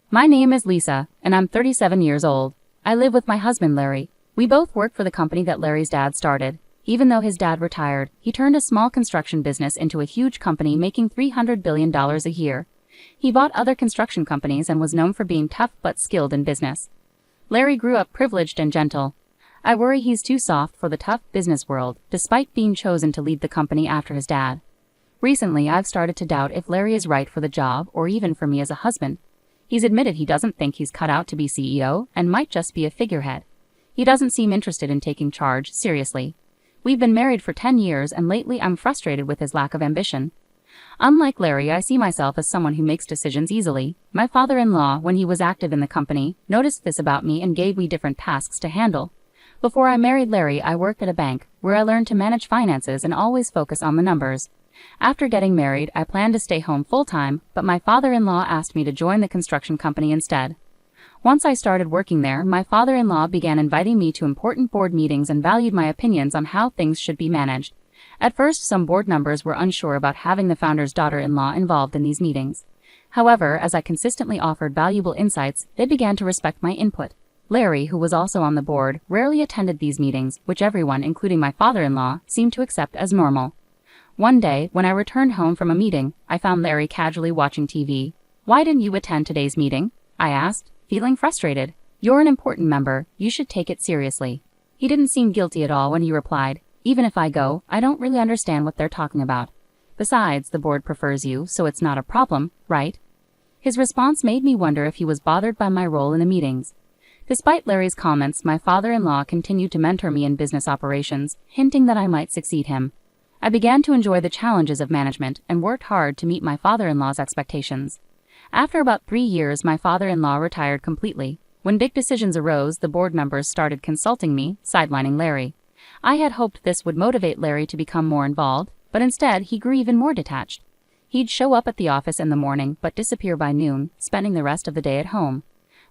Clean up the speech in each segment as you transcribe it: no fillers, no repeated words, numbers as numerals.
My name is Lisa, and I'm 37 years old. I live with my husband Larry. We both work for the company that Larry's dad started. Even though his dad retired, he turned a small construction business into a huge company making $300 billion a year. He bought other construction companies and was known for being tough but skilled in business. Larry grew up privileged and gentle. I worry he's too soft for the tough business world, despite being chosen to lead the company after his dad. Recently, I've started to doubt if Larry is right for the job or even for me as a husband. He's admitted he doesn't think he's cut out to be CEO and might just be a figurehead. He doesn't seem interested in taking charge seriously. We've been married for 10 years and lately I'm frustrated with his lack of ambition. Unlike Larry, I see myself as someone who makes decisions easily. My father-in-law, when he was active in the company, noticed this about me and gave me different tasks to handle. Before I married Larry, I worked at a bank, where I learned to manage finances and always focus on the numbers. After getting married, I planned to stay home full-time, but my father-in-law asked me to join the construction company instead. Once I started working there, my father-in-law began inviting me to important board meetings and valued my opinions on how things should be managed. At first, some board members were unsure about having the founder's daughter-in-law involved in these meetings. However, as I consistently offered valuable insights, they began to respect my input. Larry, who was also on the board, rarely attended these meetings, which everyone, including my father-in-law, seemed to accept as normal. One day, when I returned home from a meeting, I found Larry casually watching TV. "Why didn't you attend today's meeting?" I asked, feeling frustrated. "You're an important member, you should take it seriously." He didn't seem guilty at all when he replied, "Even if I go, I don't really understand what they're talking about. Besides, the board prefers you, so it's not a problem, right?" His response made me wonder if he was bothered by my role in the meetings. Despite Larry's comments, my father-in-law continued to mentor me in business operations, hinting that I might succeed him. I began to enjoy the challenges of management and worked hard to meet my father-in-law's expectations. After about 3 years, my father-in-law retired completely. When big decisions arose, the board members started consulting me, sidelining Larry. I had hoped this would motivate Larry to become more involved, but instead he grew even more detached. He'd show up at the office in the morning but disappear by noon, spending the rest of the day at home.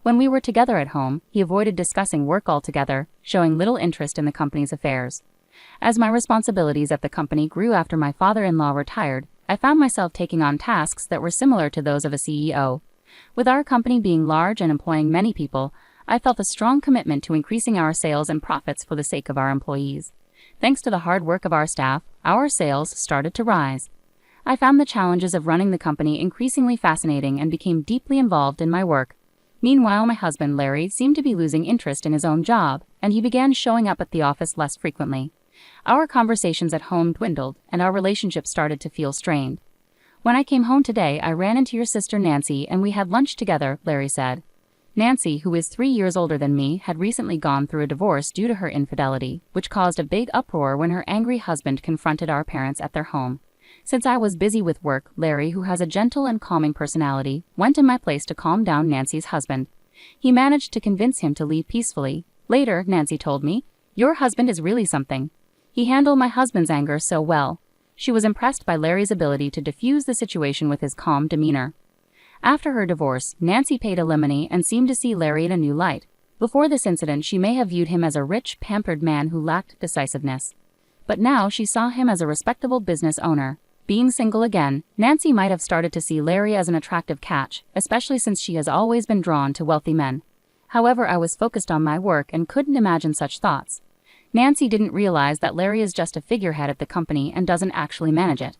When we were together at home, he avoided discussing work altogether, showing little interest in the company's affairs. As my responsibilities at the company grew after my father-in-law retired, I found myself taking on tasks that were similar to those of a CEO. With our company being large and employing many people, I felt a strong commitment to increasing our sales and profits for the sake of our employees. Thanks to the hard work of our staff, our sales started to rise. I found the challenges of running the company increasingly fascinating and became deeply involved in my work. Meanwhile, my husband Larry seemed to be losing interest in his own job, and he began showing up at the office less frequently. Our conversations at home dwindled, and our relationship started to feel strained. "When I came home today, I ran into your sister Nancy and we had lunch together," Larry said. Nancy, who is 3 years older than me, had recently gone through a divorce due to her infidelity, which caused a big uproar when her angry husband confronted our parents at their home. Since I was busy with work, Larry, who has a gentle and calming personality, went in my place to calm down Nancy's husband. He managed to convince him to leave peacefully. Later, Nancy told me, "Your husband is really something. He handled my husband's anger so well." She was impressed by Larry's ability to diffuse the situation with his calm demeanor. After her divorce, Nancy paid alimony and seemed to see Larry in a new light. Before this incident, she may have viewed him as a rich, pampered man who lacked decisiveness. But now she saw him as a respectable business owner. Being single again, Nancy might have started to see Larry as an attractive catch, especially since she has always been drawn to wealthy men. However, I was focused on my work and couldn't imagine such thoughts. Nancy didn't realize that Larry is just a figurehead at the company and doesn't actually manage it.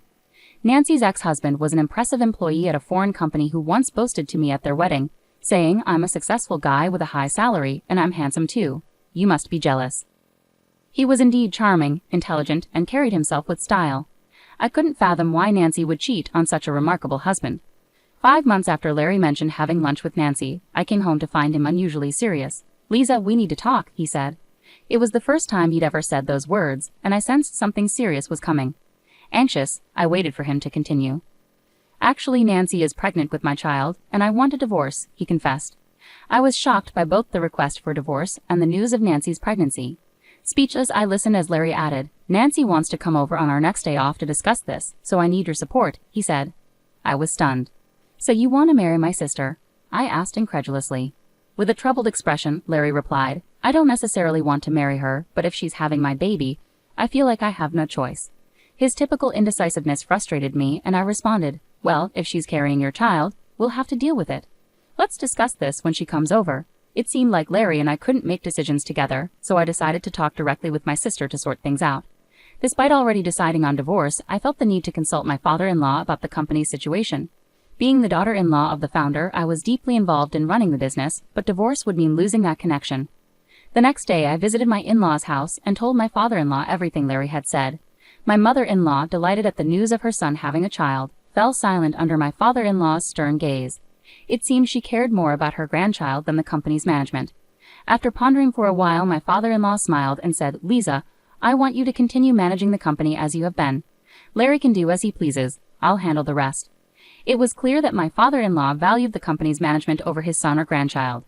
Nancy's ex-husband was an impressive employee at a foreign company who once boasted to me at their wedding, saying, "I'm a successful guy with a high salary, and I'm handsome too. You must be jealous." He was indeed charming, intelligent, and carried himself with style. I couldn't fathom why Nancy would cheat on such a remarkable husband. 5 months after Larry mentioned having lunch with Nancy, I came home to find him unusually serious. "Lisa, we need to talk," he said. It was the first time he'd ever said those words, and I sensed something serious was coming. Anxious, I waited for him to continue. "Actually, Nancy is pregnant with my child, and I want a divorce," he confessed. I was shocked by both the request for divorce and the news of Nancy's pregnancy. Speechless, I listened as Larry added, "Nancy wants to come over on our next day off to discuss this, so I need your support," he said. I was stunned. "So you want to marry my sister?" I asked incredulously. With a troubled expression, Larry replied, "I don't necessarily want to marry her, but if she's having my baby, I feel like I have no choice." His typical indecisiveness frustrated me, and I responded, "Well, if she's carrying your child, we'll have to deal with it." Let's discuss this when she comes over. It seemed like Larry and I couldn't make decisions together, so I decided to talk directly with my sister to sort things out. Despite already deciding on divorce, I felt the need to consult my father-in-law about the company's situation. Being the daughter-in-law of the founder, I was deeply involved in running the business, but divorce would mean losing that connection. The next day, I visited my in-law's house and told my father-in-law everything Larry had said. My mother-in-law, delighted at the news of her son having a child, fell silent under my father-in-law's stern gaze. It seemed she cared more about her grandchild than the company's management. After pondering for a while, my father-in-law smiled and said, "Lisa, I want you to continue managing the company as you have been. Larry can do as he pleases. I'll handle the rest." It was clear that my father-in-law valued the company's management over his son or grandchild.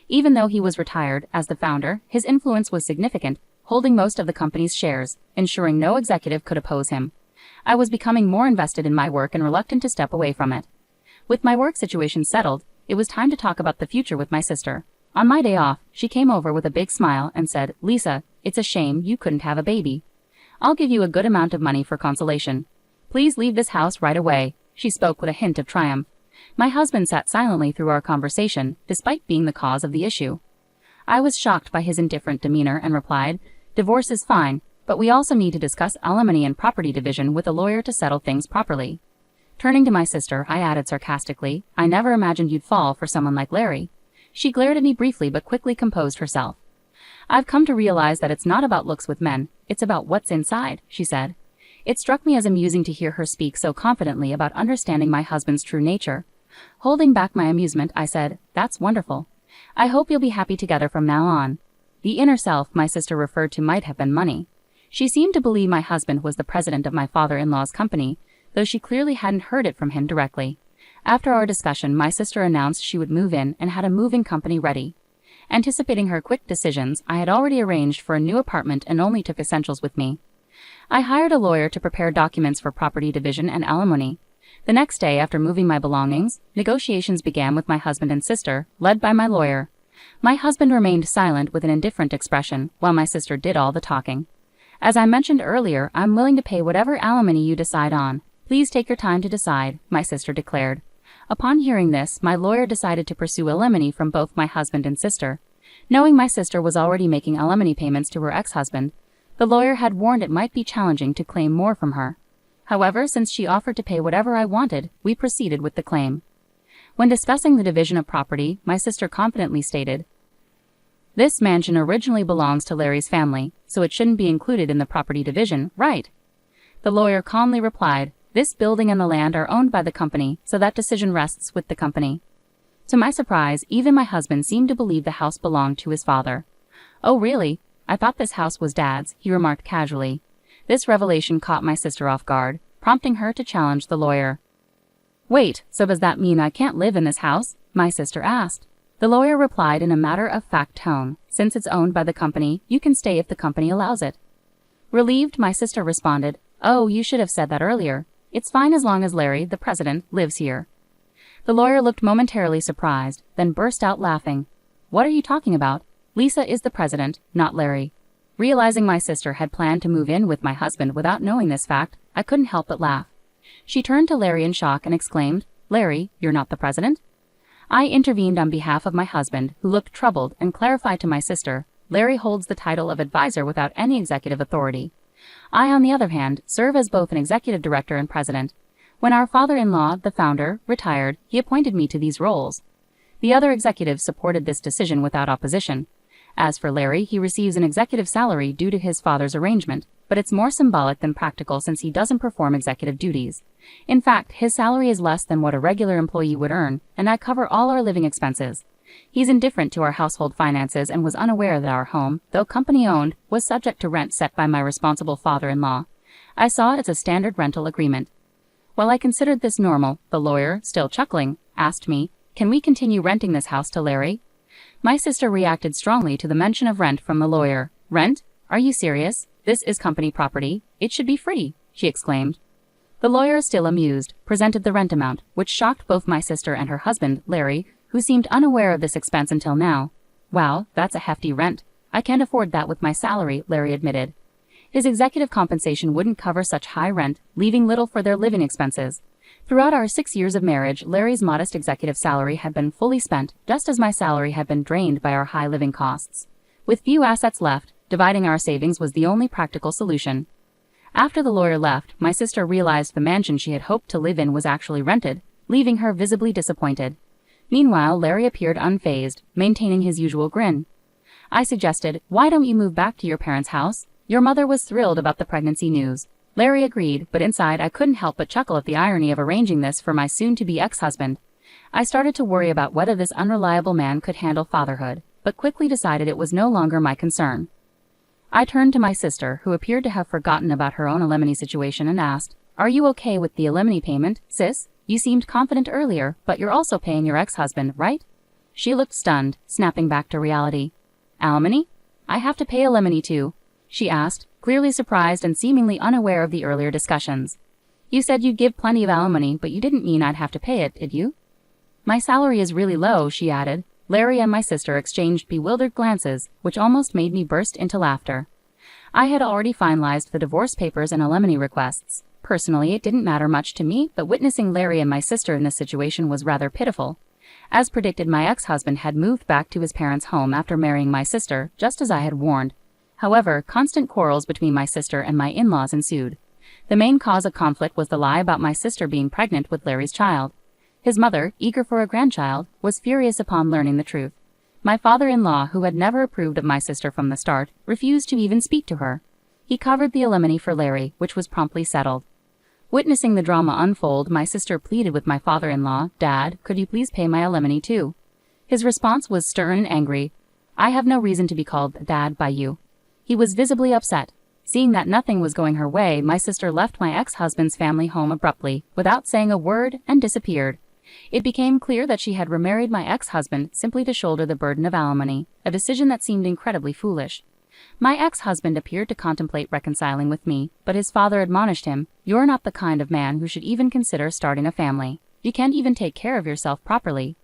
Even though he was retired as the founder, his influence was significant, holding most of the company's shares, ensuring no executive could oppose him. I was becoming more invested in my work and reluctant to step away from it. With my work situation settled, it was time to talk about the future with my sister. On my day off, she came over with a big smile and said, "Lisa, it's a shame you couldn't have a baby. I'll give you a good amount of money for consolation. Please leave this house right away." She spoke with a hint of triumph. My husband sat silently through our conversation, despite being the cause of the issue. I was shocked by his indifferent demeanor and replied, "Divorce is fine, but we also need to discuss alimony and property division with a lawyer to settle things properly." Turning to my sister, I added sarcastically, "I never imagined you'd fall for someone like Larry." She glared at me briefly but quickly composed herself. "I've come to realize that it's not about looks with men, it's about what's inside," she said. It struck me as amusing to hear her speak so confidently about understanding my husband's true nature. Holding back my amusement, I said, "That's wonderful. I hope you'll be happy together from now on." The inner self my sister referred to might have been money. She seemed to believe my husband was the president of my father-in-law's company, though she clearly hadn't heard it from him directly. After our discussion, my sister announced she would move in and had a moving company ready. Anticipating her quick decisions, I had already arranged for a new apartment and only took essentials with me. I hired a lawyer to prepare documents for property division and alimony. The next day, after moving my belongings, negotiations began with my husband and sister, led by my lawyer. My husband remained silent with an indifferent expression, while my sister did all the talking. "As I mentioned earlier, I'm willing to pay whatever alimony you decide on. Please take your time to decide," my sister declared. Upon hearing this, my lawyer decided to pursue alimony from both my husband and sister. Knowing my sister was already making alimony payments to her ex-husband, the lawyer had warned it might be challenging to claim more from her. However, since she offered to pay whatever I wanted, we proceeded with the claim. When discussing the division of property, my sister confidently stated, "This mansion originally belongs to Larry's family, so it shouldn't be included in the property division, right?" The lawyer calmly replied, "This building and the land are owned by the company, so that decision rests with the company." To my surprise, even my husband seemed to believe the house belonged to his father. "Oh really? I thought this house was Dad's," he remarked casually. This revelation caught my sister off guard, prompting her to challenge the lawyer. "Wait, so does that mean I can't live in this house?" my sister asked. The lawyer replied in a matter-of-fact tone, "Since it's owned by the company, you can stay if the company allows it." Relieved, my sister responded, "Oh, you should have said that earlier. It's fine as long as Larry, the president, lives here." The lawyer looked momentarily surprised, then burst out laughing. "What are you talking about? Lisa is the president, not Larry." Realizing my sister had planned to move in with my husband without knowing this fact, I couldn't help but laugh. She turned to Larry in shock and exclaimed, "Larry, you're not the president?" I intervened on behalf of my husband, who looked troubled, and clarified to my sister, "Larry holds the title of advisor without any executive authority. I, on the other hand, serve as both an executive director and president. When our father-in-law, the founder, retired, he appointed me to these roles." The other executives supported this decision without opposition. As for Larry, he receives an executive salary due to his father's arrangement, but it's more symbolic than practical since he doesn't perform executive duties. In fact, his salary is less than what a regular employee would earn, and I cover all our living expenses. He's indifferent to our household finances and was unaware that our home, though company-owned, was subject to rent set by my responsible father-in-law. I saw it as a standard rental agreement. While I considered this normal, the lawyer, still chuckling, asked me, "Can we continue renting this house to Larry?" My sister reacted strongly to the mention of rent from the lawyer. "Rent? Are you serious? This is company property. It should be free," she exclaimed. The lawyer, still amused, presented the rent amount, which shocked both my sister and her husband, Larry, who seemed unaware of this expense until now. "Wow, that's a hefty rent. I can't afford that with my salary," Larry admitted. His executive compensation wouldn't cover such high rent, leaving little for their living expenses. Throughout our 6 years of marriage, Larry's modest executive salary had been fully spent, just as my salary had been drained by our high living costs. With few assets left, dividing our savings was the only practical solution. After the lawyer left, my sister realized the mansion she had hoped to live in was actually rented, leaving her visibly disappointed. Meanwhile, Larry appeared unfazed, maintaining his usual grin. I suggested, "Why don't you move back to your parents' house? Your mother was thrilled about the pregnancy news." Larry agreed, but inside I couldn't help but chuckle at the irony of arranging this for my soon-to-be ex-husband. I started to worry about whether this unreliable man could handle fatherhood, but quickly decided it was no longer my concern. I turned to my sister, who appeared to have forgotten about her own alimony situation, and asked, "Are you okay with the alimony payment, sis? You seemed confident earlier, but you're also paying your ex-husband, right?" She looked stunned, snapping back to reality. "Alimony? I have to pay alimony too?" she asked, clearly surprised and seemingly unaware of the earlier discussions. "You said you'd give plenty of alimony, but you didn't mean I'd have to pay it, did you?" "My salary is really low," she added. Larry and my sister exchanged bewildered glances, which almost made me burst into laughter. I had already finalized the divorce papers and alimony requests. Personally, it didn't matter much to me, but witnessing Larry and my sister in this situation was rather pitiful. As predicted, my ex-husband had moved back to his parents' home after marrying my sister, just as I had warned. However, constant quarrels between my sister and my in-laws ensued. The main cause of conflict was the lie about my sister being pregnant with Larry's child. His mother, eager for a grandchild, was furious upon learning the truth. My father-in-law, who had never approved of my sister from the start, refused to even speak to her. He covered the alimony for Larry, which was promptly settled. Witnessing the drama unfold, my sister pleaded with my father-in-law, "Dad, could you please pay my alimony too?" His response was stern and angry. "I have no reason to be called Dad by you." He was visibly upset. Seeing that nothing was going her way, my sister left my ex-husband's family home abruptly, without saying a word, and disappeared. It became clear that she had remarried my ex-husband simply to shoulder the burden of alimony, a decision that seemed incredibly foolish. My ex-husband appeared to contemplate reconciling with me, but his father admonished him, "You're not the kind of man who should even consider starting a family. You can't even take care of yourself properly."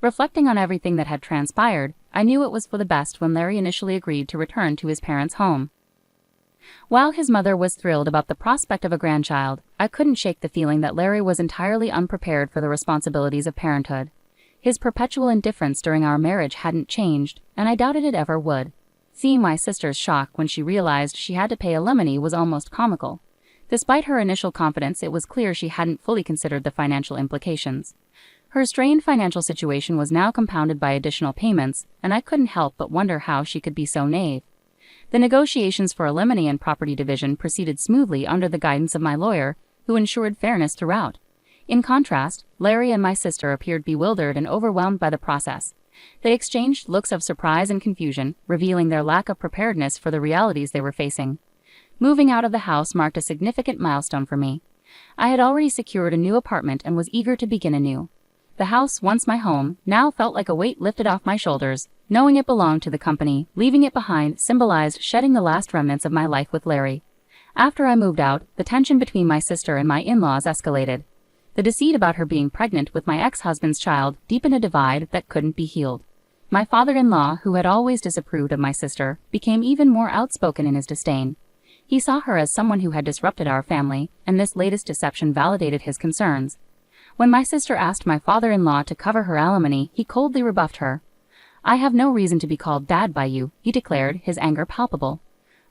Reflecting on everything that had transpired, I knew it was for the best when Larry initially agreed to return to his parents' home. While his mother was thrilled about the prospect of a grandchild, I couldn't shake the feeling that Larry was entirely unprepared for the responsibilities of parenthood. His perpetual indifference during our marriage hadn't changed, and I doubted it ever would. Seeing my sister's shock when she realized she had to pay alimony was almost comical. Despite her initial confidence, it was clear she hadn't fully considered the financial implications. Her strained financial situation was now compounded by additional payments, and I couldn't help but wonder how she could be so naive. The negotiations for alimony and property division proceeded smoothly under the guidance of my lawyer, who ensured fairness throughout. In contrast, Larry and my sister appeared bewildered and overwhelmed by the process. They exchanged looks of surprise and confusion, revealing their lack of preparedness for the realities they were facing. Moving out of the house marked a significant milestone for me. I had already secured a new apartment and was eager to begin anew. The house, once my home, now felt like a weight lifted off my shoulders. Knowing it belonged to the company, leaving it behind symbolized shedding the last remnants of my life with Larry. After I moved out, the tension between my sister and my in-laws escalated. The deceit about her being pregnant with my ex-husband's child deepened a divide that couldn't be healed. My father-in-law, who had always disapproved of my sister, became even more outspoken in his disdain. He saw her as someone who had disrupted our family, and this latest deception validated his concerns. When my sister asked my father-in-law to cover her alimony, he coldly rebuffed her. "I have no reason to be called Dad by you," he declared, his anger palpable.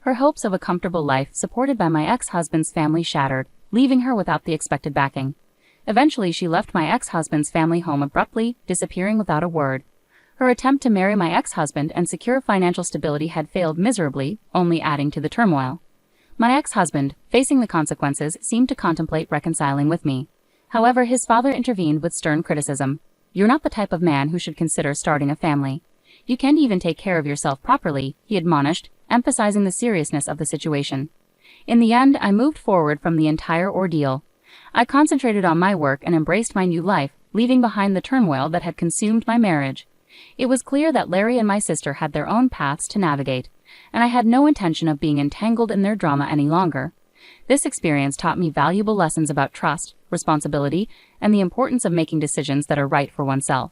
Her hopes of a comfortable life supported by my ex-husband's family shattered, leaving her without the expected backing. Eventually, she left my ex-husband's family home abruptly, disappearing without a word. Her attempt to marry my ex-husband and secure financial stability had failed miserably, only adding to the turmoil. My ex-husband, facing the consequences, seemed to contemplate reconciling with me. However, his father intervened with stern criticism. "You're not the type of man who should consider starting a family. You can't even take care of yourself properly," he admonished, emphasizing the seriousness of the situation. In the end, I moved forward from the entire ordeal. I concentrated on my work and embraced my new life, leaving behind the turmoil that had consumed my marriage. It was clear that Larry and my sister had their own paths to navigate, and I had no intention of being entangled in their drama any longer. This experience taught me valuable lessons about trust, responsibility, and the importance of making decisions that are right for oneself.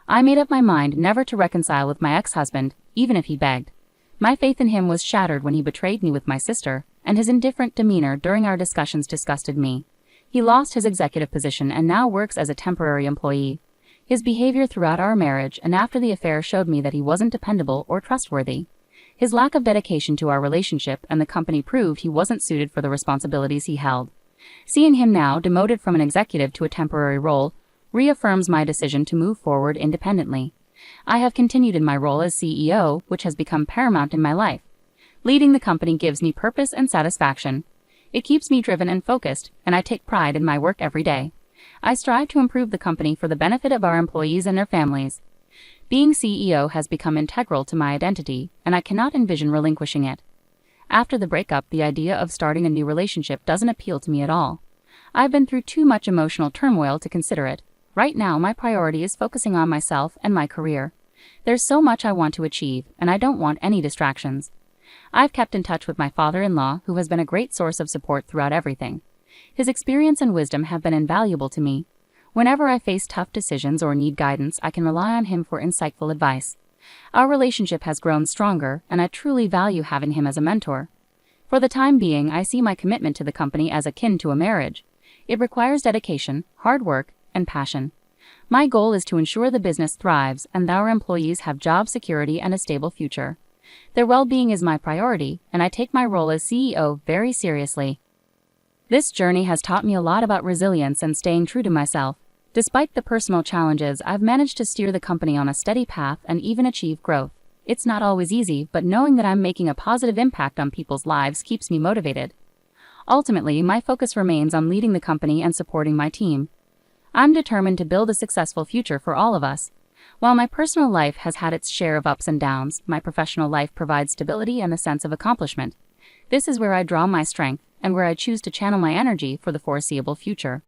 I made up my mind never to reconcile with my ex-husband, even if he begged. My faith in him was shattered when he betrayed me with my sister, and his indifferent demeanor during our discussions disgusted me. He lost his executive position and now works as a temporary employee. His behavior throughout our marriage and after the affair showed me that he wasn't dependable or trustworthy. His lack of dedication to our relationship and the company proved he wasn't suited for the responsibilities he held. Seeing him now demoted from an executive to a temporary role reaffirms my decision to move forward independently. I have continued in my role as CEO, which has become paramount in my life. Leading the company gives me purpose and satisfaction. It keeps me driven and focused, and I take pride in my work every day. I strive to improve the company for the benefit of our employees and their families. Being CEO has become integral to my identity, and I cannot envision relinquishing it. After the breakup, the idea of starting a new relationship doesn't appeal to me at all. I've been through too much emotional turmoil to consider it. Right now, my priority is focusing on myself and my career. There's so much I want to achieve, and I don't want any distractions. I've kept in touch with my father-in-law, who has been a great source of support throughout everything. His experience and wisdom have been invaluable to me. Whenever I face tough decisions or need guidance, I can rely on him for insightful advice. Our relationship has grown stronger, and I truly value having him as a mentor. For the time being, I see my commitment to the company as akin to a marriage. It requires dedication, hard work, and passion. My goal is to ensure the business thrives and our employees have job security and a stable future. Their well-being is my priority, and I take my role as CEO very seriously. This journey has taught me a lot about resilience and staying true to myself. Despite the personal challenges, I've managed to steer the company on a steady path and even achieve growth. It's not always easy, but knowing that I'm making a positive impact on people's lives keeps me motivated. Ultimately, my focus remains on leading the company and supporting my team. I'm determined to build a successful future for all of us. While my personal life has had its share of ups and downs, my professional life provides stability and a sense of accomplishment. This is where I draw my strength and where I choose to channel my energy for the foreseeable future.